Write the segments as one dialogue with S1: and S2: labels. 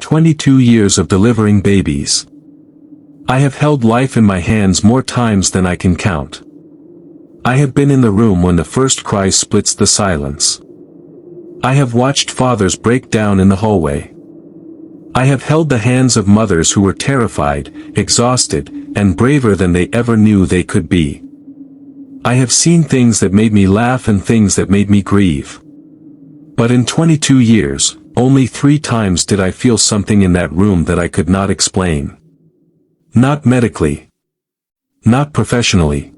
S1: 22 years of delivering babies. I have held life in my hands more times than I can count. I have been in the room when the first cry splits the silence. I have watched fathers break down in the hallway. I have held the hands of mothers who were terrified, exhausted, and braver than they ever knew they could be. I have seen things that made me laugh and things that made me grieve. But in 22 years, only 3 times did I feel something in that room that I could not explain. Not medically. Not professionally.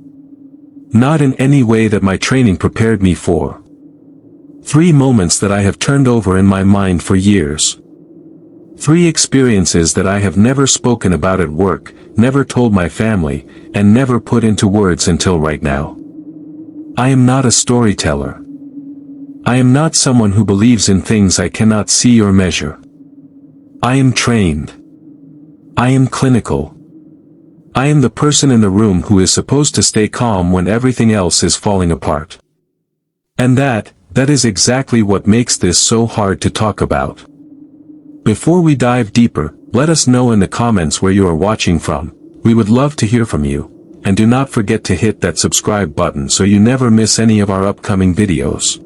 S1: Not in any way that my training prepared me for. 3 moments that I have turned over in my mind for years. 3 experiences that I have never spoken about at work, never told my family, and never put into words until right now. I am not a storyteller. I am not someone who believes in things I cannot see or measure. I am trained. I am clinical. I am the person in the room who is supposed to stay calm when everything else is falling apart. And that is exactly what makes this so hard to talk about. Before we dive deeper, let us know in the comments where you are watching from. We would love to hear from you. And do not forget to hit that subscribe button so you never miss any of our upcoming videos.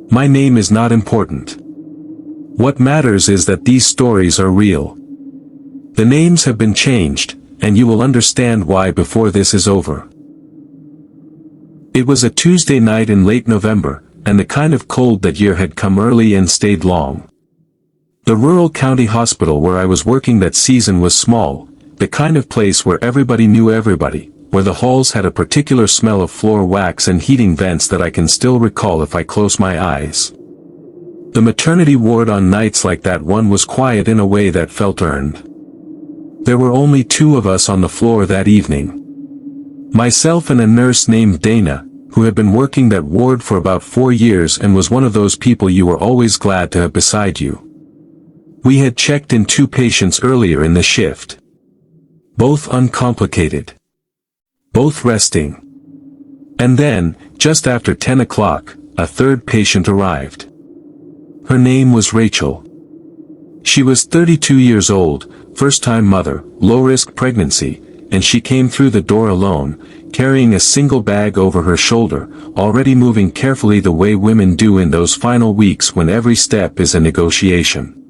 S1: My name is not important. What matters is that these stories are real. The names have been changed, and you will understand why before this is over. It was a Tuesday night in late November, and the kind of cold that year had come early and stayed long. The rural county hospital where I was working that season was small, the kind of place where everybody knew everybody, where the halls had a particular smell of floor wax and heating vents that I can still recall if I close my eyes. The maternity ward on nights like that one was quiet in a way that felt earned. There were only 2 of us on the floor that evening. Myself and a nurse named Dana, who had been working that ward for about 4 years and was one of those people you were always glad to have beside you. We had checked in 2 patients earlier in the shift. Both uncomplicated. Both resting. And then, just after 10 o'clock, a 3rd patient arrived. Her name was Rachel. She was 32 years old, first-time mother, low-risk pregnancy, and she came through the door alone, carrying a single bag over her shoulder, already moving carefully the way women do in those final weeks when every step is a negotiation.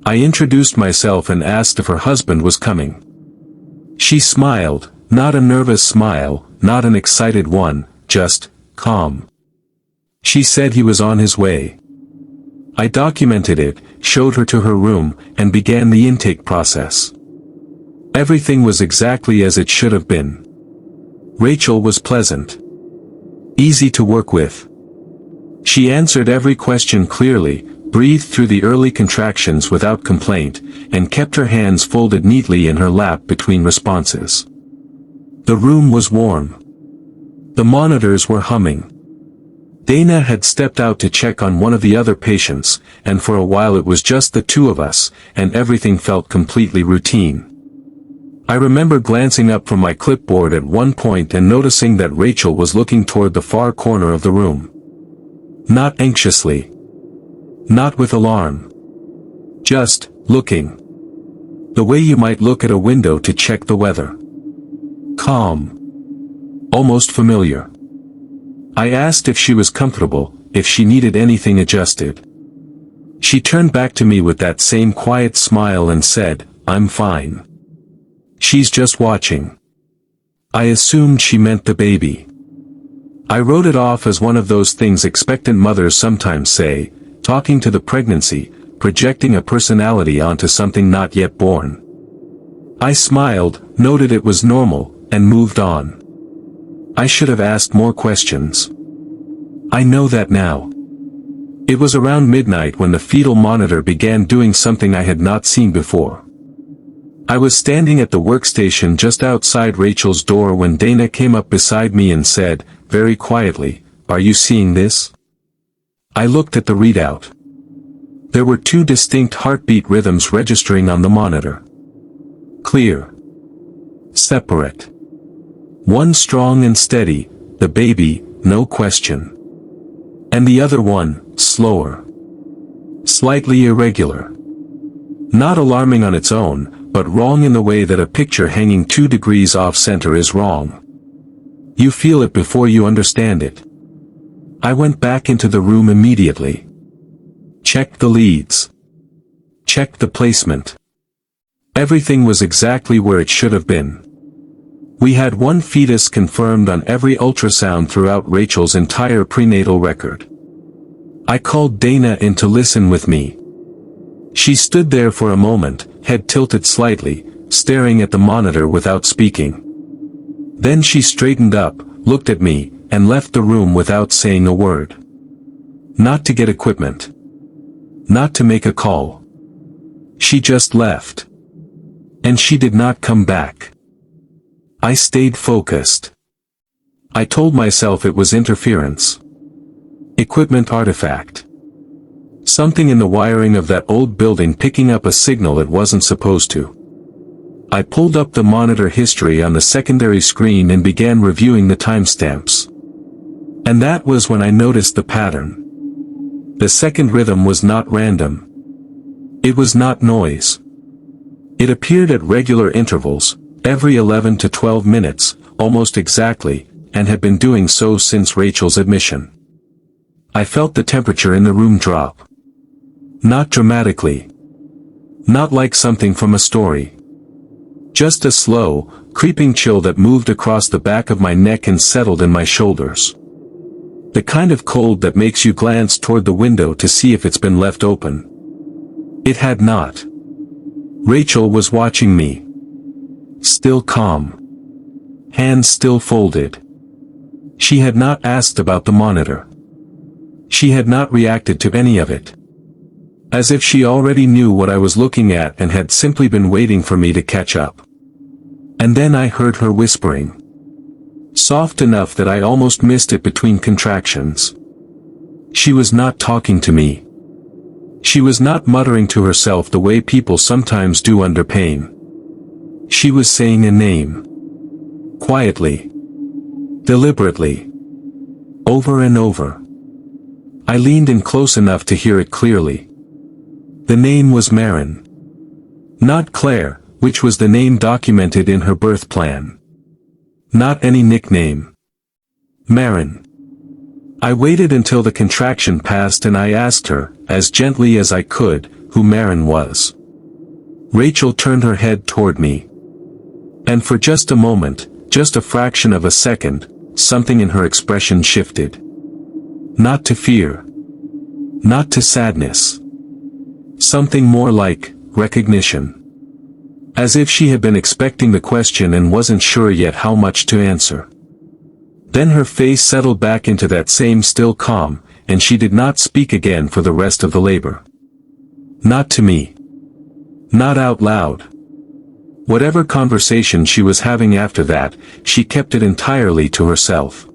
S1: I introduced myself and asked if her husband was coming. She smiled, not a nervous smile, not an excited one, just calm. She said he was on his way. I documented it, showed her to her room, and began the intake process. Everything was exactly as it should have been. Rachel was pleasant. Easy to work with. She answered every question clearly, breathed through the early contractions without complaint, and kept her hands folded neatly in her lap between responses. The room was warm. The monitors were humming. Dana had stepped out to check on one of the other patients, and for a while it was just the 2 of us, and everything felt completely routine. I remember glancing up from my clipboard at one point and noticing that Rachel was looking toward the far corner of the room. Not anxiously. Not with alarm. Just looking. The way you might look at a window to check the weather. Calm. Almost familiar. I asked if she was comfortable, if she needed anything adjusted. She turned back to me with that same quiet smile and said, "I'm fine. She's just watching." I assumed she meant the baby. I wrote it off as one of those things expectant mothers sometimes say, talking to the pregnancy, projecting a personality onto something not yet born. I smiled, noted it was normal, and moved on. I should have asked more questions. I know that now. It was around midnight when the fetal monitor began doing something I had not seen before. I was standing at the workstation just outside Rachel's door when Dana came up beside me and said, very quietly, "Are you seeing this?" I looked at the readout. There were 2 distinct heartbeat rhythms registering on the monitor. Clear. Separate. One strong and steady, the baby, no question. And the other one, slower. Slightly irregular. Not alarming on its own, but wrong in the way that a picture hanging 2 degrees off-center is wrong. You feel it before you understand it. I went back into the room immediately. Checked the leads. Checked the placement. Everything was exactly where it should have been. We had 1 fetus confirmed on every ultrasound throughout Rachel's entire prenatal record. I called Dana in to listen with me. She stood there for a moment, head tilted slightly, staring at the monitor without speaking. Then she straightened up, looked at me, and left the room without saying a word. Not to get equipment. Not to make a call. She just left. And she did not come back. I stayed focused. I told myself it was interference. Equipment artifact. Something in the wiring of that old building picking up a signal it wasn't supposed to. I pulled up the monitor history on the secondary screen and began reviewing the timestamps. And that was when I noticed the pattern. The second rhythm was not random. It was not noise. It appeared at regular intervals, every 11 to 12 minutes, almost exactly, and had been doing so since Rachel's admission. I felt the temperature in the room drop. Not dramatically. Not like something from a story. Just a slow, creeping chill that moved across the back of my neck and settled in my shoulders. The kind of cold that makes you glance toward the window to see if it's been left open. It had not. Rachel was watching me. Still calm. Hands still folded. She had not asked about the monitor. She had not reacted to any of it. As if she already knew what I was looking at and had simply been waiting for me to catch up. And then I heard her whispering. Soft enough that I almost missed it between contractions. She was not talking to me. She was not muttering to herself the way people sometimes do under pain. She was saying a name. Quietly. Deliberately. Over and over. I leaned in close enough to hear it clearly. The name was Marin. Not Claire, which was the name documented in her birth plan. Not any nickname. Marin. I waited until the contraction passed and I asked her, as gently as I could, who Marin was. Rachel turned her head toward me. And for just a moment, just a fraction of a second, something in her expression shifted. Not to fear. Not to sadness. Something more like recognition. As if she had been expecting the question and wasn't sure yet how much to answer. Then her face settled back into that same still calm, and she did not speak again for the rest of the labor. Not to me. Not out loud. Whatever conversation she was having after that, she kept it entirely to herself.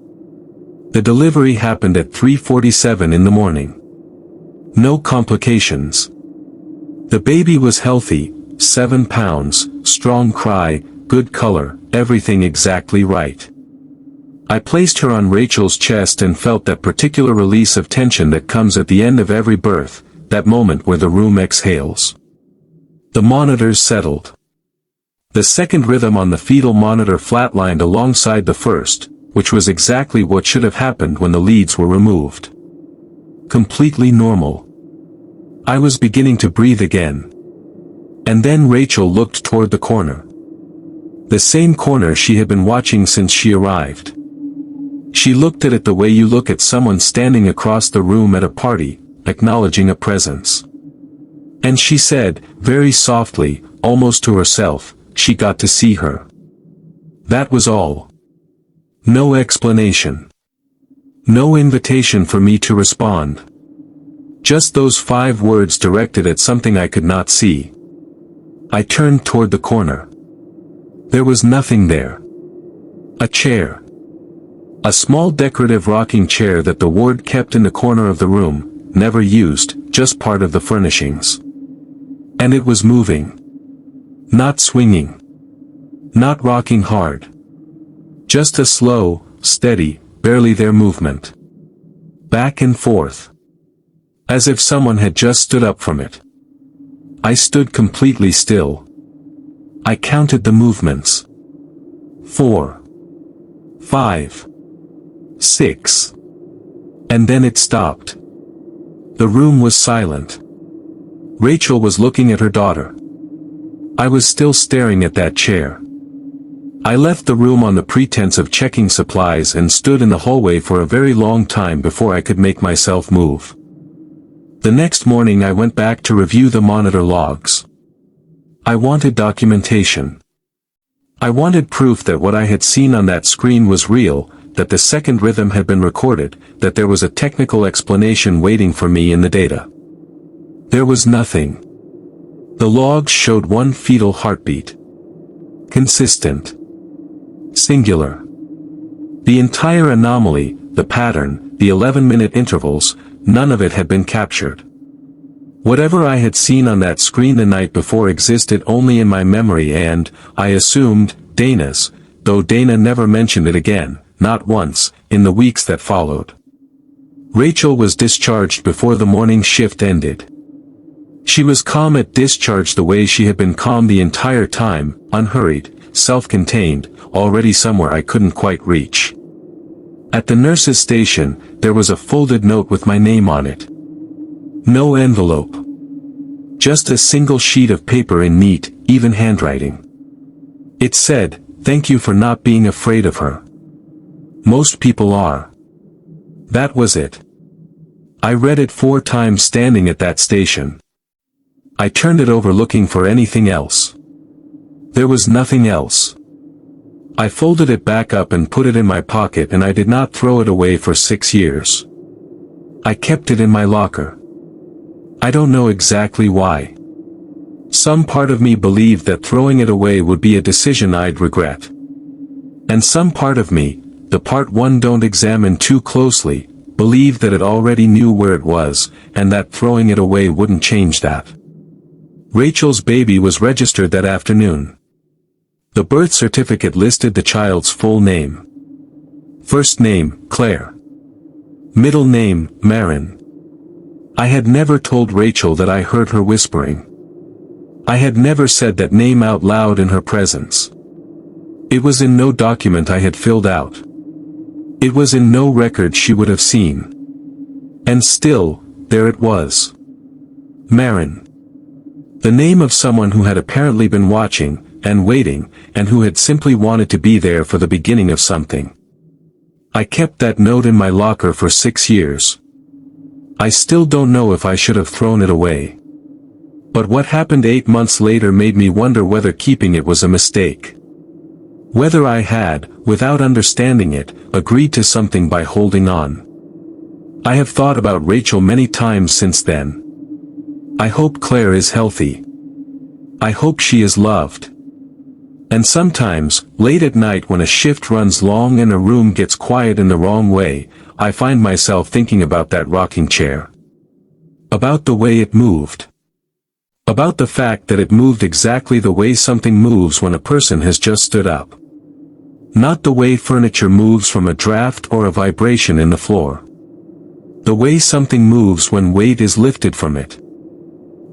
S1: The delivery happened at 3:47 in the morning. No complications. The baby was healthy, 7 pounds, strong cry, good color, everything exactly right. I placed her on Rachel's chest and felt that particular release of tension that comes at the end of every birth, that moment where the room exhales. The monitors settled. The second rhythm on the fetal monitor flatlined alongside the first, which was exactly what should have happened when the leads were removed. Completely normal. I was beginning to breathe again. And then Rachel looked toward the corner. The same corner she had been watching since she arrived. She looked at it the way you look at someone standing across the room at a party, acknowledging a presence. And she said, very softly, almost to herself, she got to see her. That was all. No explanation. No invitation for me to respond. Just those 5 words directed at something I could not see. I turned toward the corner. There was nothing there. A chair. A small decorative rocking chair that the ward kept in the corner of the room, never used, just part of the furnishings. And it was moving. Not swinging. Not rocking hard. Just a slow, steady, barely there movement. Back and forth. As if someone had just stood up from it. I stood completely still. I counted the movements. 4, 5, 6. And then it stopped. The room was silent. Rachel was looking at her daughter. I was still staring at that chair. I left the room on the pretense of checking supplies and stood in the hallway for a very long time before I could make myself move. The next morning I went back to review the monitor logs. I wanted documentation. I wanted proof that what I had seen on that screen was real, that the second rhythm had been recorded, that there was a technical explanation waiting for me in the data. There was nothing. The logs showed one fetal heartbeat. Consistent. Singular. The entire anomaly, the pattern, the 11-minute intervals, none of it had been captured. Whatever I had seen on that screen the night before existed only in my memory and, I assumed, Dana's, though Dana never mentioned it again, not once, in the weeks that followed. Rachel was discharged before the morning shift ended. She was calm at discharge the way she had been calm the entire time, unhurried, self-contained, already somewhere I couldn't quite reach. At the nurse's station, there was a folded note with my name on it. No envelope. Just a single sheet of paper in neat, even handwriting. It said, "Thank you for not being afraid of her. Most people are." That was it. I read it 4 times standing at that station. I turned it over looking for anything else. There was nothing else. I folded it back up and put it in my pocket, and I did not throw it away for 6 years. I kept it in my locker. I don't know exactly why. Some part of me believed that throwing it away would be a decision I'd regret. And some part of me, the part one don't examine too closely, believed that it already knew where it was, and that throwing it away wouldn't change that. Rachel's baby was registered that afternoon. The birth certificate listed the child's full name. First name, Claire. Middle name, Marin. I had never told Rachel that I heard her whispering. I had never said that name out loud in her presence. It was in no document I had filled out. It was in no record she would have seen. And still, there it was. Marin. The name of someone who had apparently been watching, and waiting, and who had simply wanted to be there for the beginning of something. I kept that note in my locker for 6 years. I still don't know if I should have thrown it away. But what happened 8 months later made me wonder whether keeping it was a mistake. Whether I had, without understanding it, agreed to something by holding on. I have thought about Rachel many times since then. I hope Claire is healthy. I hope she is loved. And sometimes, late at night when a shift runs long and a room gets quiet in the wrong way, I find myself thinking about that rocking chair. About the way it moved. About the fact that it moved exactly the way something moves when a person has just stood up. Not the way furniture moves from a draft or a vibration in the floor. The way something moves when weight is lifted from it.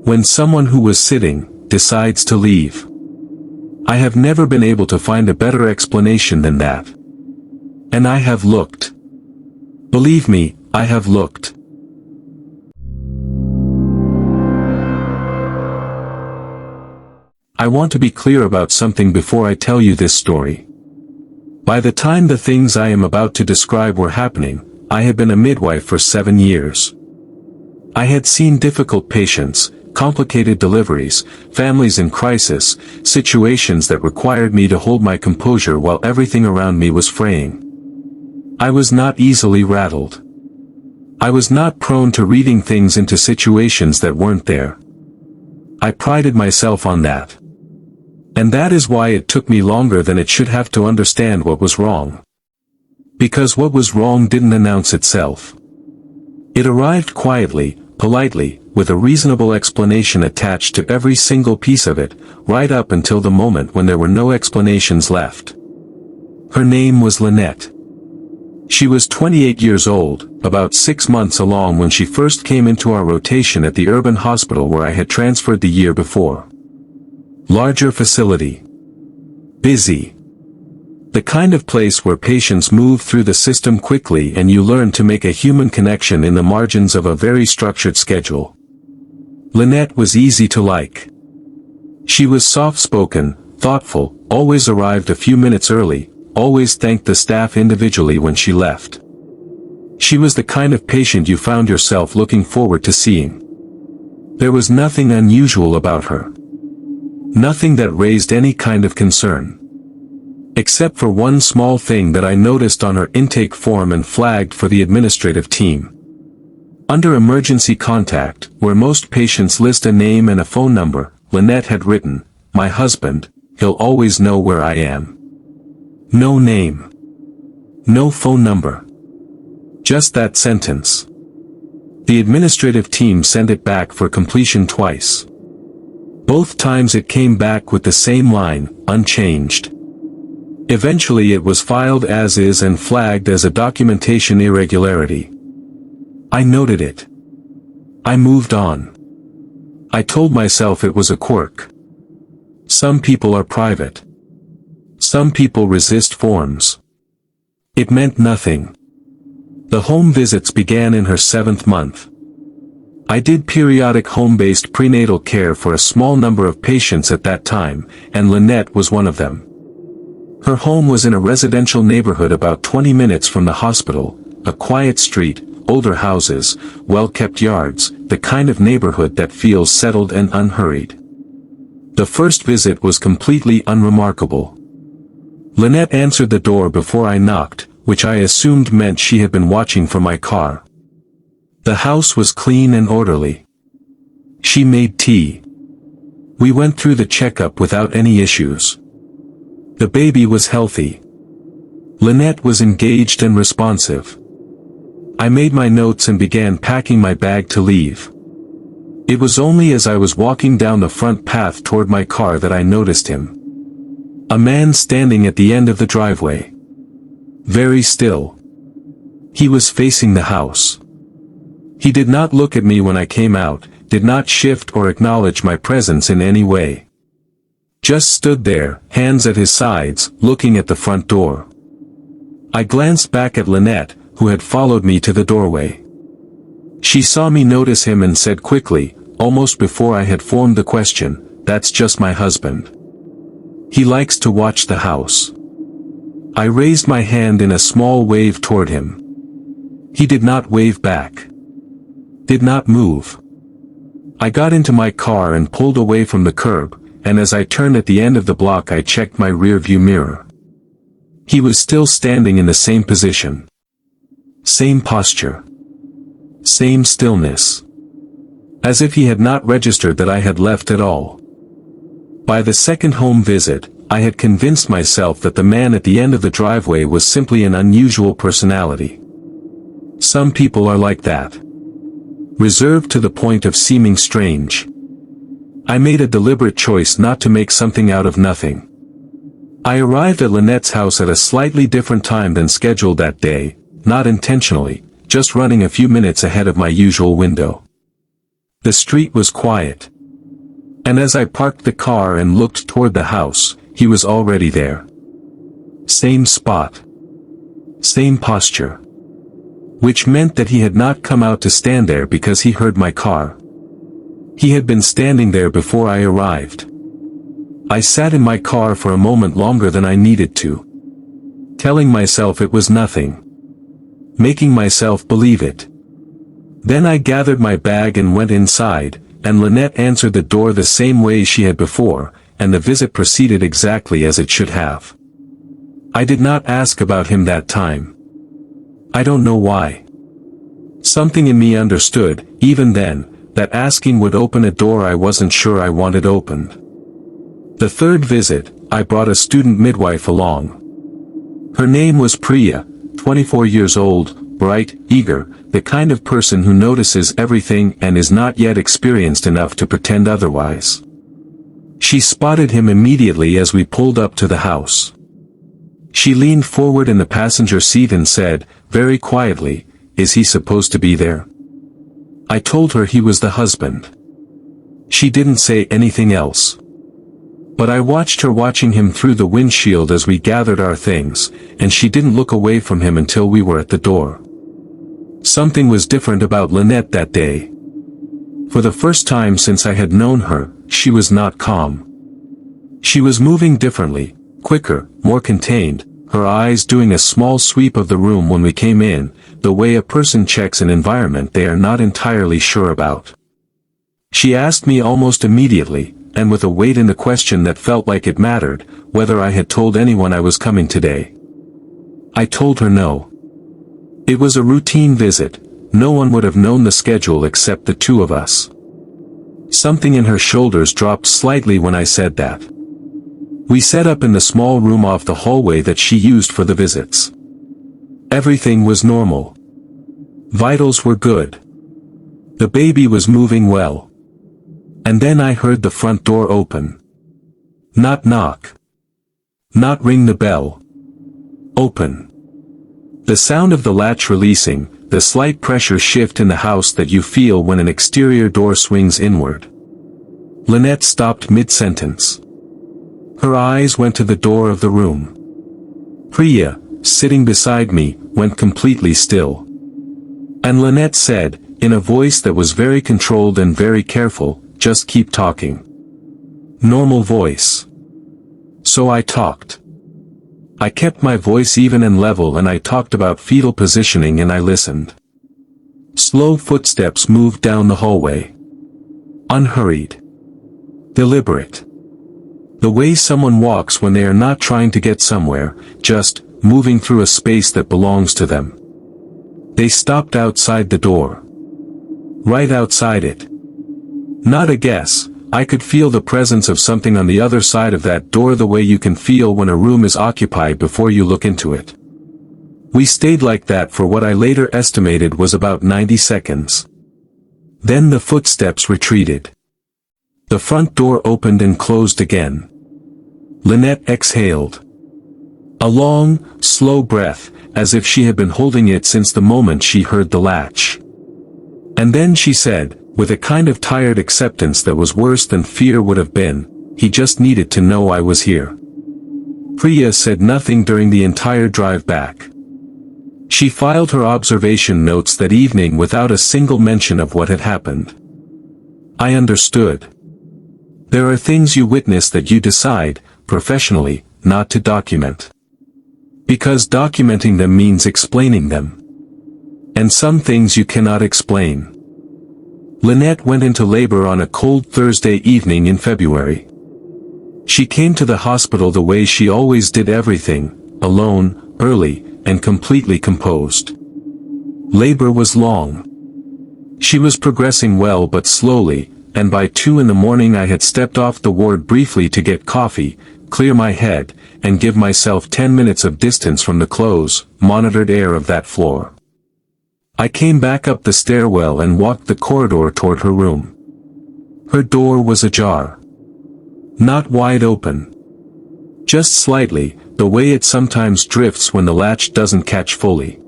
S1: When someone who was sitting, decides to leave. I have never been able to find a better explanation than that. And I have looked. Believe me, I have looked. I want to be clear about something before I tell you this story. By the time the things I am about to describe were happening, I had been a midwife for 7 years. I had seen difficult patients, complicated deliveries, families in crisis, situations that required me to hold my composure while everything around me was fraying. I was not easily rattled. I was not prone to reading things into situations that weren't there. I prided myself on that. And that is why it took me longer than it should have to understand what was wrong. Because what was wrong didn't announce itself. It arrived quietly, politely, with a reasonable explanation attached to every single piece of it, right up until the moment when there were no explanations left. Her name was Lynette. She was 28 years old, about 6 months along when she first came into our rotation at the urban hospital where I had transferred the year before. Larger facility. Busy. The kind of place where patients move through the system quickly and you learn to make a human connection in the margins of a very structured schedule. Lynette was easy to like. She was soft-spoken, thoughtful, always arrived a few minutes early, always thanked the staff individually when she left. She was the kind of patient you found yourself looking forward to seeing. There was nothing unusual about her. Nothing that raised any kind of concern. Except for one small thing that I noticed on her intake form and flagged for the administrative team. Under emergency contact, where most patients list a name and a phone number, Lynette had written, "My husband, he'll always know where I am." No name. No phone number. Just that sentence. The administrative team sent it back for completion twice. Both times it came back with the same line, unchanged. Eventually it was filed as is and flagged as a documentation irregularity. I noted it. I moved on. I told myself it was a quirk. Some people are private. Some people resist forms. It meant nothing. The home visits began in her 7th month. I did periodic home-based prenatal care for a small number of patients at that time, and Lynette was one of them. Her home was in a residential neighborhood about 20 minutes from the hospital, a quiet street, older houses, well-kept yards, the kind of neighborhood that feels settled and unhurried. The first visit was completely unremarkable. Lynette answered the door before I knocked, which I assumed meant she had been watching for my car. The house was clean and orderly. She made tea. We went through the checkup without any issues. The baby was healthy. Lynette was engaged and responsive. I made my notes and began packing my bag to leave. It was only as I was walking down the front path toward my car that I noticed him. A man standing at the end of the driveway. Very still. He was facing the house. He did not look at me when I came out, did not shift or acknowledge my presence in any way. Just stood there, hands at his sides, looking at the front door. I glanced back at Lynette, who had followed me to the doorway. She saw me notice him and said quickly, almost before I had formed the question, "That's just my husband. He likes to watch the house." I raised my hand in a small wave toward him. He did not wave back. Did not move. I got into my car and pulled away from the curb, and as I turned at the end of the block I checked my rearview mirror. He was still standing in the same position. Same posture. Same stillness. As if he had not registered that I had left at all. By the second home visit, I had convinced myself that the man at the end of the driveway was simply an unusual personality. Some people are like that. Reserved to the point of seeming strange. I made a deliberate choice not to make something out of nothing. I arrived at Lynette's house at a slightly different time than scheduled that day, not intentionally, just running a few minutes ahead of my usual window. The street was quiet. And as I parked the car and looked toward the house, he was already there. Same spot. Same posture. Which meant that he had not come out to stand there because he heard my car. He had been standing there before I arrived. I sat in my car for a moment longer than I needed to. Telling myself it was nothing. Making myself believe it. Then I gathered my bag and went inside, and Lynette answered the door the same way she had before, and the visit proceeded exactly as it should have. I did not ask about him that time. I don't know why. Something in me understood, even then, that asking would open a door I wasn't sure I wanted opened. The third visit, I brought a student midwife along. Her name was Priya, 24 years old, bright, eager, the kind of person who notices everything and is not yet experienced enough to pretend otherwise. She spotted him immediately as we pulled up to the house. She leaned forward in the passenger seat and said, very quietly, "Is he supposed to be there?" I told her he was the husband. She didn't say anything else. But I watched her watching him through the windshield as we gathered our things, and she didn't look away from him until we were at the door. Something was different about Lynette that day. For the first time since I had known her, she was not calm. She was moving differently, quicker, more contained, her eyes doing a small sweep of the room when we came in, the way a person checks an environment they are not entirely sure about. She asked me almost immediately, and with a weight in the question that felt like it mattered, whether I had told anyone I was coming today. I told her no. It was a routine visit, no one would have known the schedule except the two of us. Something in her shoulders dropped slightly when I said that. We set up in the small room off the hallway that she used for the visits. Everything was normal. Vitals were good. The baby was moving well. And then I heard the front door open. Not knock. Not ring the bell. Open. The sound of the latch releasing, the slight pressure shift in the house that you feel when an exterior door swings inward. Lynette stopped mid-sentence. Her eyes went to the door of the room. Priya, sitting beside me, went completely still. And Lynette said, in a voice that was very controlled and very careful, "Just keep talking." Normal voice. So I talked. I kept my voice even and level and I talked about fetal positioning and I listened. Slow footsteps moved down the hallway. Unhurried. Deliberate. The way someone walks when they are not trying to get somewhere, just moving through a space that belongs to them. They stopped outside the door. Right outside it. Not a guess, I could feel the presence of something on the other side of that door the way you can feel when a room is occupied before you look into it. We stayed like that for what I later estimated was about 90 seconds. Then the footsteps retreated. The front door opened and closed again. Lynette exhaled. A long, slow breath, as if she had been holding it since the moment she heard the latch. And then she said, with a kind of tired acceptance that was worse than fear would have been, "He just needed to know I was here." Priya said nothing during the entire drive back. She filed her observation notes that evening without a single mention of what had happened. I understood. There are things you witness that you decide, professionally, not to document. Because documenting them means explaining them. And some things you cannot explain. Lynette went into labor on a cold Thursday evening in February. She came to the hospital the way she always did everything, alone, early, and completely composed. Labor was long. She was progressing well but slowly, and by 2 in the morning I had stepped off the ward briefly to get coffee, clear my head, and give myself 10 minutes of distance from the close, monitored air of that floor. I came back up the stairwell and walked the corridor toward her room. Her door was ajar. Not wide open. Just slightly, the way it sometimes drifts when the latch doesn't catch fully.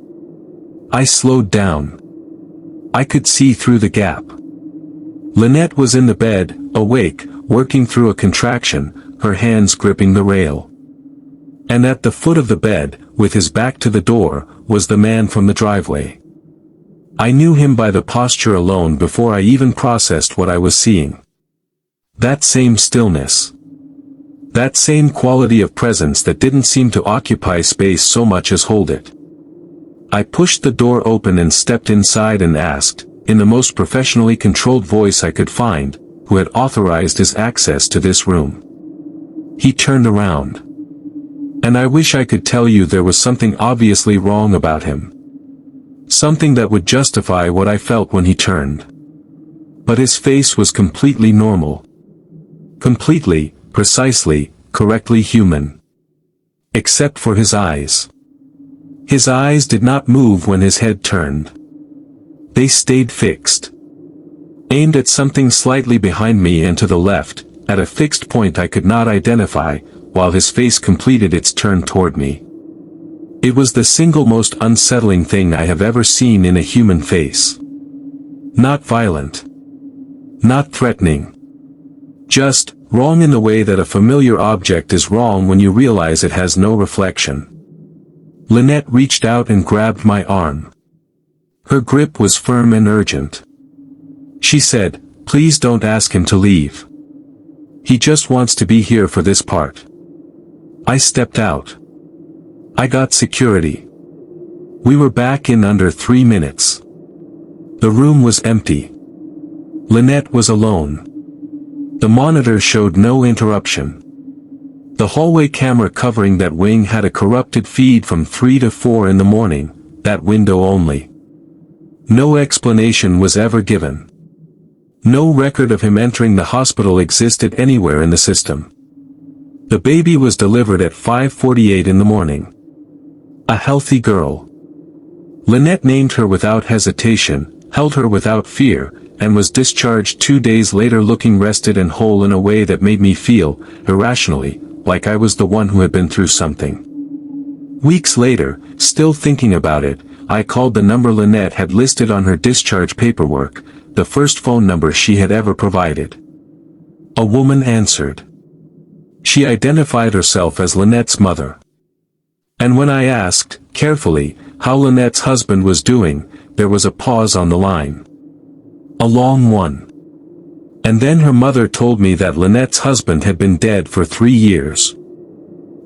S1: I slowed down. I could see through the gap. Lynette was in the bed, awake, working through a contraction, her hands gripping the rail. And at the foot of the bed, with his back to the door, was the man from the driveway. I knew him by the posture alone before I even processed what I was seeing. That same stillness. That same quality of presence that didn't seem to occupy space so much as hold it. I pushed the door open and stepped inside and asked, in the most professionally controlled voice I could find, who had authorized his access to this room. He turned around. And I wish I could tell you there was something obviously wrong about him. Something that would justify what I felt when he turned. But his face was completely normal. Completely, precisely, correctly human. Except for his eyes. His eyes did not move when his head turned. They stayed fixed. Aimed at something slightly behind me and to the left, at a fixed point I could not identify, while his face completed its turn toward me. It was the single most unsettling thing I have ever seen in a human face. Not violent. Not threatening. Just, wrong in the way that a familiar object is wrong when you realize it has no reflection. Lynette reached out and grabbed my arm. Her grip was firm and urgent. She said, "Please don't ask him to leave. He just wants to be here for this part." I stepped out. I got security. We were back in under 3 minutes. The room was empty. Lynette was alone. The monitor showed no interruption. The hallway camera covering that wing had a corrupted feed from 3 to 4 in the morning, that window only. No explanation was ever given. No record of him entering the hospital existed anywhere in the system. The baby was delivered at 5:48 in the morning. A healthy girl. Lynette named her without hesitation, held her without fear, and was discharged 2 days later looking rested and whole in a way that made me feel, irrationally, like I was the one who had been through something. Weeks later, still thinking about it, I called the number Lynette had listed on her discharge paperwork, the first phone number she had ever provided. A woman answered. She identified herself as Lynette's mother. And when I asked, carefully, how Lynette's husband was doing, there was a pause on the line. A long one. And then her mother told me that Lynette's husband had been dead for 3 years.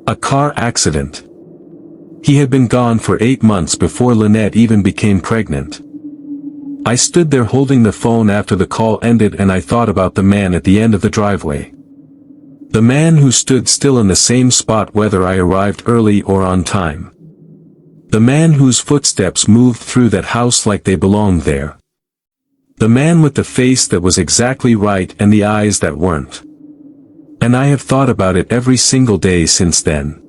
S1: A car accident. He had been gone for 8 months before Lynette even became pregnant. I stood there holding the phone after the call ended, and I thought about the man at the end of the driveway. The man who stood still in the same spot whether I arrived early or on time. The man whose footsteps moved through that house like they belonged there. The man with the face that was exactly right and the eyes that weren't. And I have thought about it every single day since then.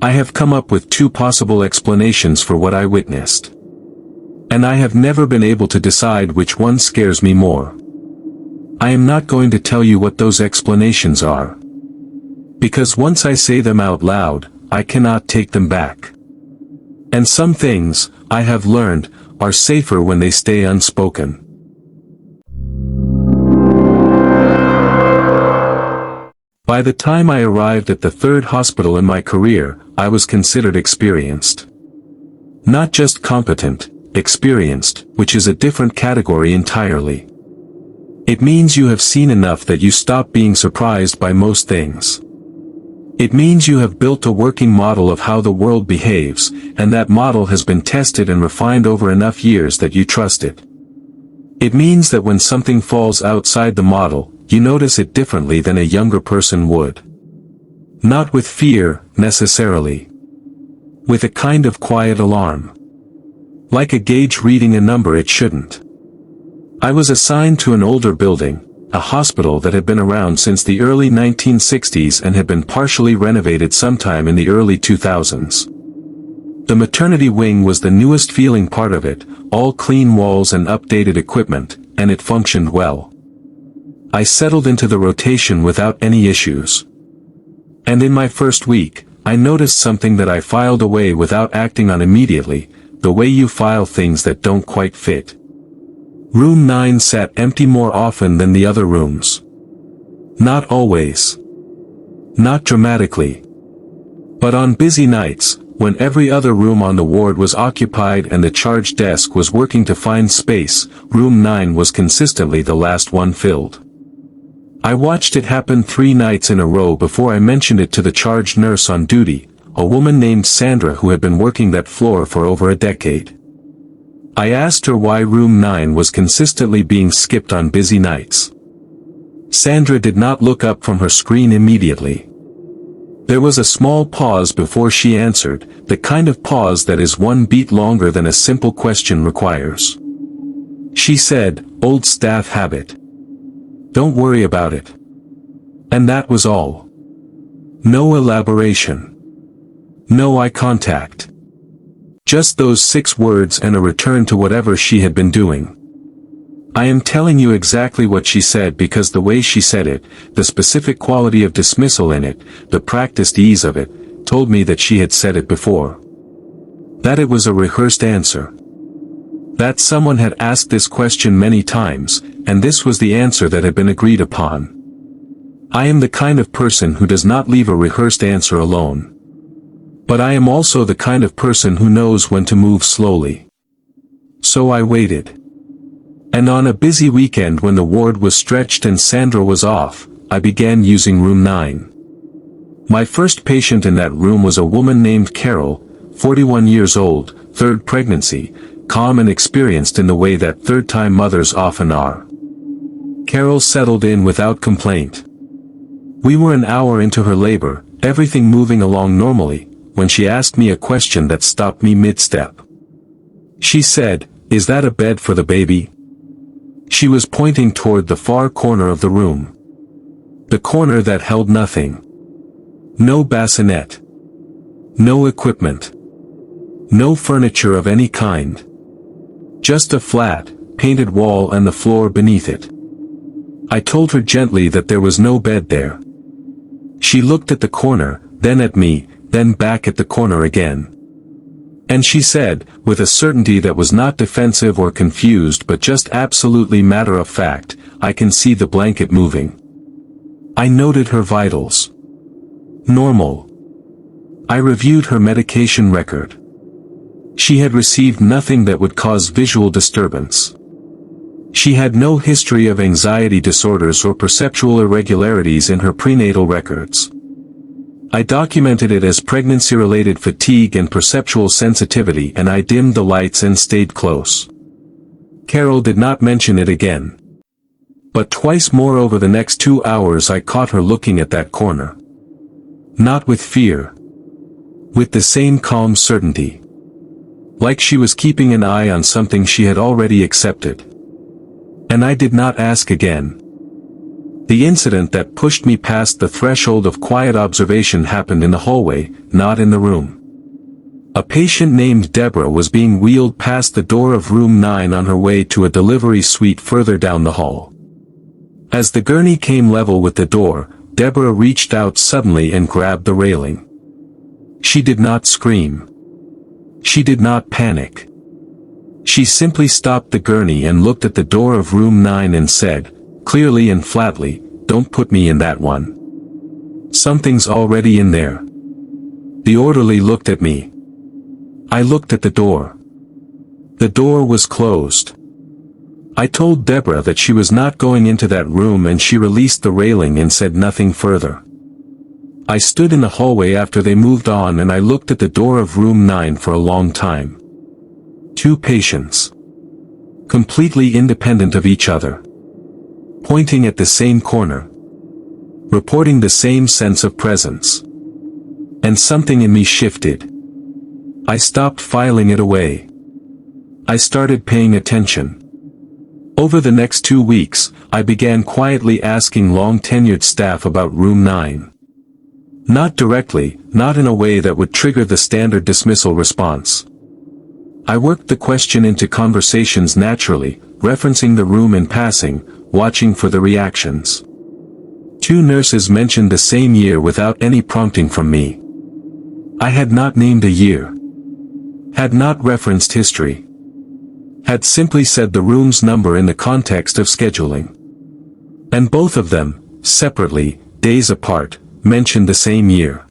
S1: I have come up with 2 possible explanations for what I witnessed. And I have never been able to decide which one scares me more. I am not going to tell you what those explanations are. Because once I say them out loud, I cannot take them back. And some things, I have learned, are safer when they stay unspoken. By the time I arrived at the 3rd hospital in my career, I was considered experienced. Not just competent, experienced, which is a different category entirely. It means you have seen enough that you stop being surprised by most things. It means you have built a working model of how the world behaves, and that model has been tested and refined over enough years that you trust it. It means that when something falls outside the model, you notice it differently than a younger person would. Not with fear, necessarily. With a kind of quiet alarm. Like a gauge reading a number it shouldn't. I was assigned to an older building, a hospital that had been around since the early 1960s and had been partially renovated sometime in the early 2000s. The maternity wing was the newest feeling part of it, all clean walls and updated equipment, and it functioned well. I settled into the rotation without any issues. And in my first week, I noticed something that I filed away without acting on immediately, the way you file things that don't quite fit. Room 9 sat empty more often than the other rooms. Not always. Not dramatically. But on busy nights, when every other room on the ward was occupied and the charge desk was working to find space, room 9 was consistently the last one filled. I watched it happen 3 nights in a row before I mentioned it to the charge nurse on duty, a woman named Sandra who had been working that floor for over a decade. I asked her why room 9 was consistently being skipped on busy nights. Sandra did not look up from her screen immediately. There was a small pause before she answered, the kind of pause that is 1 beat longer than a simple question requires. She said, "Old staff habit. Don't worry about it." And that was all. No elaboration. No eye contact. Just those 6 words and a return to whatever she had been doing. I am telling you exactly what she said because the way she said it, the specific quality of dismissal in it, the practiced ease of it, told me that she had said it before. That it was a rehearsed answer. That someone had asked this question many times, and this was the answer that had been agreed upon. I am the kind of person who does not leave a rehearsed answer alone. But I am also the kind of person who knows when to move slowly. So I waited. And on a busy weekend when the ward was stretched and Sandra was off, I began using room 9. My first patient in that room was a woman named Carol, 41 years old, third pregnancy, calm and experienced in the way that third-time mothers often are. Carol settled in without complaint. We were an hour into her labor, everything moving along normally, when she asked me a question that stopped me mid-step. She said, "Is that a bed for the baby?" She was pointing toward the far corner of the room. The corner that held nothing. No bassinet. No equipment. No furniture of any kind. Just a flat, painted wall and the floor beneath it. I told her gently that there was no bed there. She looked at the corner, then at me, then back at the corner again. And she said, with a certainty that was not defensive or confused but just absolutely matter of fact, "I can see the blanket moving." I noted her vitals. Normal. I reviewed her medication record. She had received nothing that would cause visual disturbance. She had no history of anxiety disorders or perceptual irregularities in her prenatal records. I documented it as pregnancy-related fatigue and perceptual sensitivity, and I dimmed the lights and stayed close. Carol did not mention it again. But twice more over the next 2 hours I caught her looking at that corner. Not with fear. With the same calm certainty. Like she was keeping an eye on something she had already accepted. And I did not ask again. The incident that pushed me past the threshold of quiet observation happened in the hallway, not in the room. A patient named Deborah was being wheeled past the door of room 9 on her way to a delivery suite further down the hall. As the gurney came level with the door, Deborah reached out suddenly and grabbed the railing. She did not scream. She did not panic. She simply stopped the gurney and looked at the door of room 9 and said, clearly and flatly, "Don't put me in that one. Something's already in there." The orderly looked at me. I looked at the door. The door was closed. I told Deborah that she was not going into that room, and she released the railing and said nothing further. I stood in the hallway after they moved on, and I looked at the door of room 9 for a long time. 2 patients. Completely independent of each other. Pointing at the same corner. Reporting the same sense of presence. And something in me shifted. I stopped filing it away. I started paying attention. Over the next 2 weeks, I began quietly asking long-tenured staff about room 9. Not directly, not in a way that would trigger the standard dismissal response. I worked the question into conversations naturally, referencing the room in passing, watching for the reactions. 2 nurses mentioned the same year without any prompting from me. I had not named a year. Had not referenced history. Had simply said the room's number in the context of scheduling. And both of them, separately, days apart, mentioned the same year.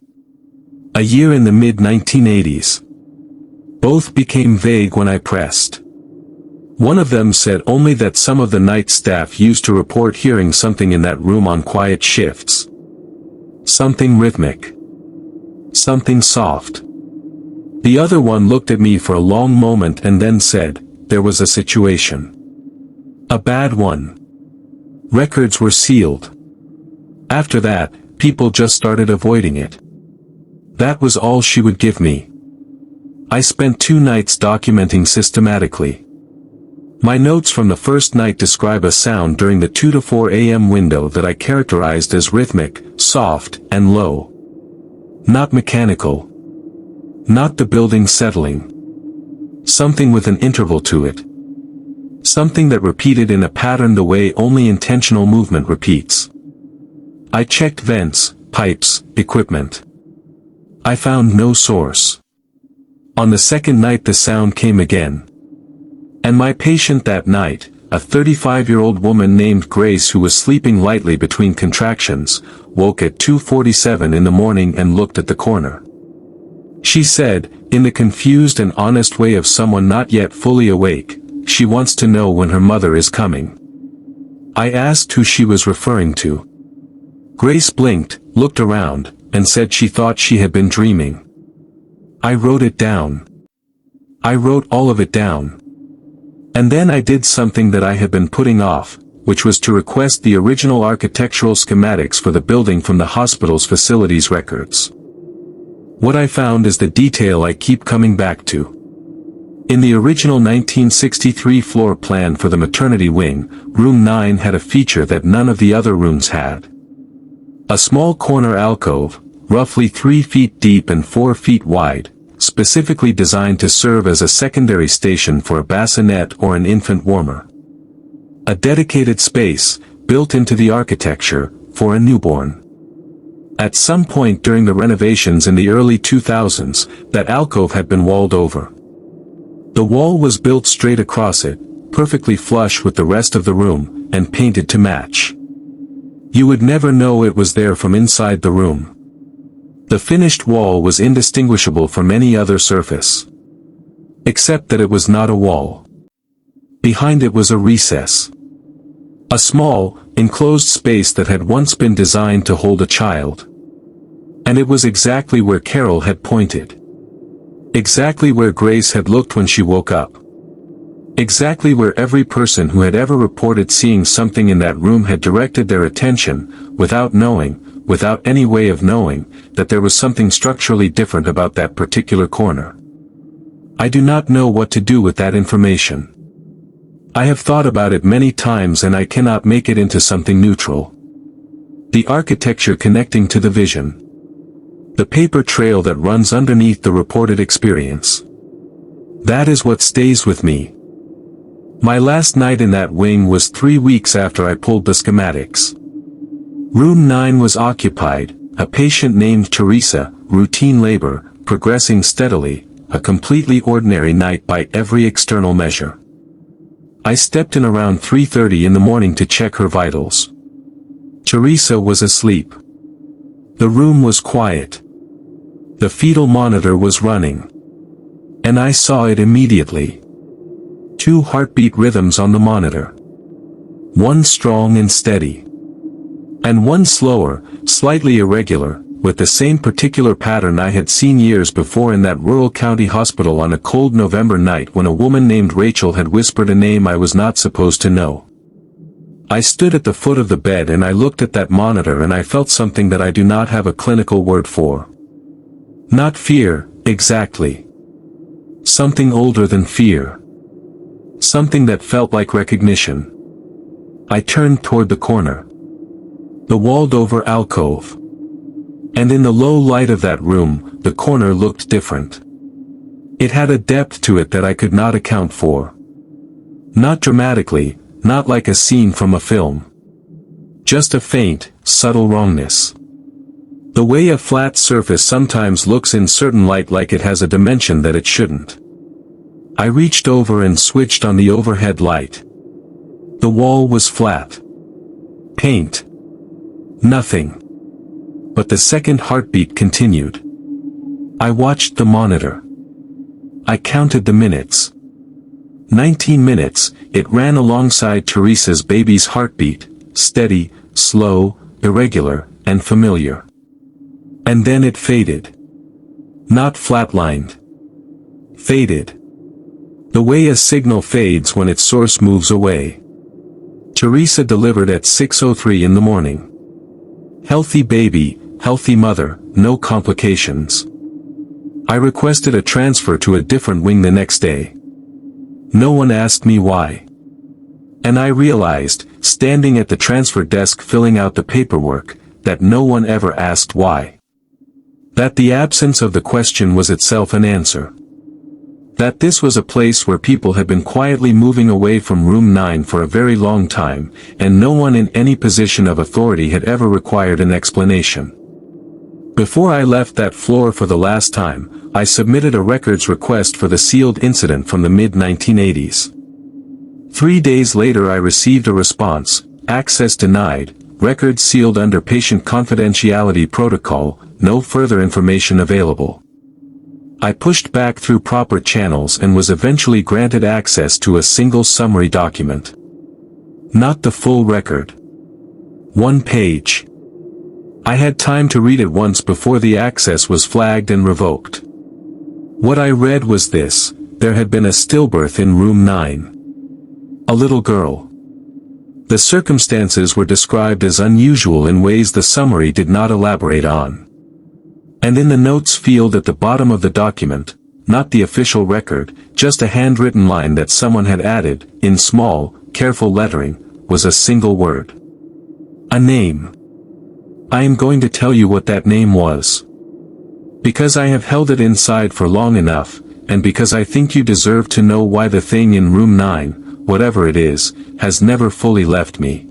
S1: A year in the mid-1980s. Both became vague when I pressed. One of them said only that some of the night staff used to report hearing something in that room on quiet shifts. Something rhythmic. Something soft. The other one looked at me for a long moment and then said, "There was a situation. A bad one. Records were sealed. After that, people just started avoiding it." That was all she would give me. I spent 2 nights documenting systematically. My notes from the first night describe a sound during the 2 to 4 a.m. window that I characterized as rhythmic, soft, and low. Not mechanical. Not the building settling. Something with an interval to it. Something that repeated in a pattern the way only intentional movement repeats. I checked vents, pipes, equipment. I found no source. On the second night the sound came again. And my patient that night, a 35-year-old woman named Grace who was sleeping lightly between contractions, woke at 2:47 in the morning and looked at the corner. She said, in the confused and honest way of someone not yet fully awake, she wants to know when her mother is coming. I asked who she was referring to. Grace blinked, looked around, and said she thought she had been dreaming. I wrote it down. I wrote all of it down. And then I did something that I had been putting off, which was to request the original architectural schematics for the building from the hospital's facilities records. What I found is the detail I keep coming back to. In the original 1963 floor plan for the maternity wing, room 9 had a feature that none of the other rooms had. A small corner alcove, roughly 3 feet deep and 4 feet wide, specifically designed to serve as a secondary station for a bassinet or an infant warmer. A dedicated space, built into the architecture, for a newborn. At some point during the renovations in the early 2000s, that alcove had been walled over. The wall was built straight across it, perfectly flush with the rest of the room, and painted to match. You would never know it was there from inside the room. The finished wall was indistinguishable from any other surface. Except that it was not a wall. Behind it was a recess. A small, enclosed space that had once been designed to hold a child. And it was exactly where Carol had pointed. Exactly where Grace had looked when she woke up. Exactly where every person who had ever reported seeing something in that room had directed their attention, without knowing, without any way of knowing, that there was something structurally different about that particular corner. I do not know what to do with that information. I have thought about it many times and I cannot make it into something neutral. The architecture connecting to the vision. The paper trail that runs underneath the reported experience. That is what stays with me. My last night in that wing was 3 weeks after I pulled the schematics. Room 9 was occupied, a patient named Teresa, routine labor, progressing steadily, a completely ordinary night by every external measure. I stepped in around 3:30 in the morning to check her vitals. Teresa was asleep. The room was quiet. The fetal monitor was running. And I saw it immediately. 2 heartbeat rhythms on the monitor. One strong and steady. And one slower, slightly irregular, with the same particular pattern I had seen years before in that rural county hospital on a cold November night when a woman named Rachel had whispered a name I was not supposed to know. I stood at the foot of the bed and I looked at that monitor and I felt something that I do not have a clinical word for. Not fear, exactly. Something older than fear. Something that felt like recognition. I turned toward the corner. The walled-over alcove. And in the low light of that room, the corner looked different. It had a depth to it that I could not account for. Not dramatically, not like a scene from a film. Just a faint, subtle wrongness. The way a flat surface sometimes looks in certain light like it has a dimension that it shouldn't. I reached over and switched on the overhead light. The wall was flat. Paint. Nothing. But the second heartbeat continued. I watched the monitor. I counted the minutes. 19 minutes, it ran alongside Teresa's baby's heartbeat, steady, slow, irregular, and familiar. And then it faded. Not flatlined. Faded. The way a signal fades when its source moves away. Teresa delivered at 6:03 in the morning. Healthy baby, healthy mother, no complications. I requested a transfer to a different wing the next day. No one asked me why. And I realized, standing at the transfer desk filling out the paperwork, that no one ever asked why. That the absence of the question was itself an answer. That this was a place where people had been quietly moving away from room 9 for a very long time, and no one in any position of authority had ever required an explanation. Before I left that floor for the last time, I submitted a records request for the sealed incident from the mid-1980s. 3 days later I received a response, access denied, records sealed under patient confidentiality protocol, no further information available. I pushed back through proper channels and was eventually granted access to a single summary document. Not the full record. 1 page. I had time to read it once before the access was flagged and revoked. What I read was this: there had been a stillbirth in room 9. A little girl. The circumstances were described as unusual in ways the summary did not elaborate on. And in the notes field at the bottom of the document, not the official record, just a handwritten line that someone had added, in small, careful lettering, was a single word. A name. I am going to tell you what that name was. Because I have held it inside for long enough, and because I think you deserve to know why the thing in room 9, whatever it is, has never fully left me.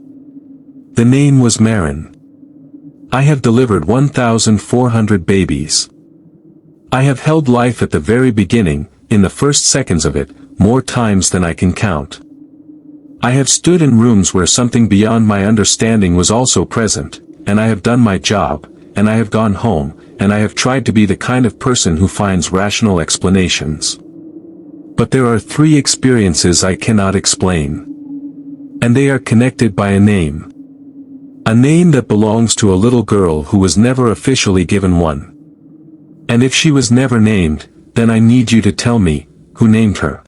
S1: The name was Marin. I have delivered 1,400 babies. I have held life at the very beginning, in the first seconds of it, more times than I can count. I have stood in rooms where something beyond my understanding was also present, and I have done my job, and I have gone home, and I have tried to be the kind of person who finds rational explanations. But there are 3 experiences I cannot explain. And they are connected by a name. A name that belongs to a little girl who was never officially given one. And if she was never named, then I need you to tell me, who named her.